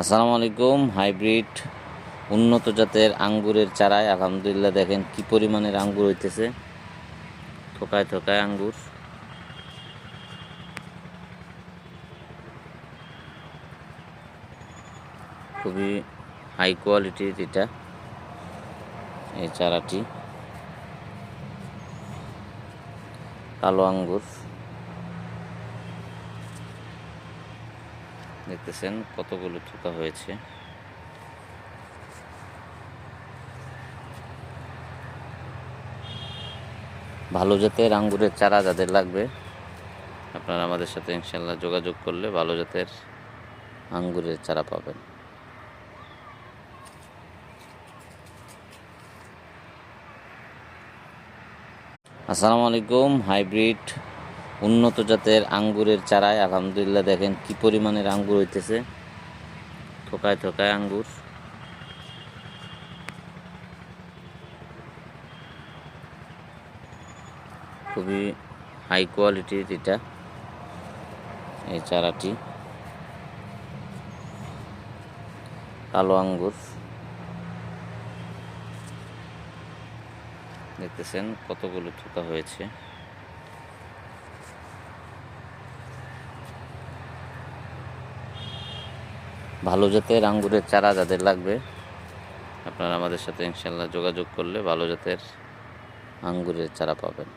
আসসালামু আলাইকুম। হাইব্রিড উন্নত জাতের আঙ্গুরের চারায় আলহামদুলিল্লাহ দেখেন কি পরিমাণের আঙ্গুর হইতেছে, থোকায় থোকায় আঙ্গুর। খুবই হাই কোয়ালিটির এটা, এই চারাটি কালো আঙ্গুর দেখতেছেন কতগুলো থোকা হয়েছে। ভালো জাতের আঙ্গুরের চারা যাদের লাগবে আপনারা আমাদের সাথে ইনশাল্লাহ যোগাযোগ করলে ভালো জাতের আঙ্গুরের চারা পাবেন। আসসালামু আলাইকুম। হাইব্রিড উন্নত জাতের আঙ্গুরের চারায় আলহামদুলিল্লাহ দেখেন কি পরিমাণের আঙ্গুর হইতেছে, থোকায় থোকায় আঙ্গুর। খুবই হাই কোয়ালিটির এটা, এই চারাটি কালো আঙ্গুর দেখতেছেন কতগুলো থোকা হয়েছে। ভালো জাতের আঙ্গুরের চারা যাদের লাগবে আপনারা আমাদের সাথে ইনশাল্লাহ যোগাযোগ করলে ভালো জাতের আঙ্গুরের চারা পাবেন।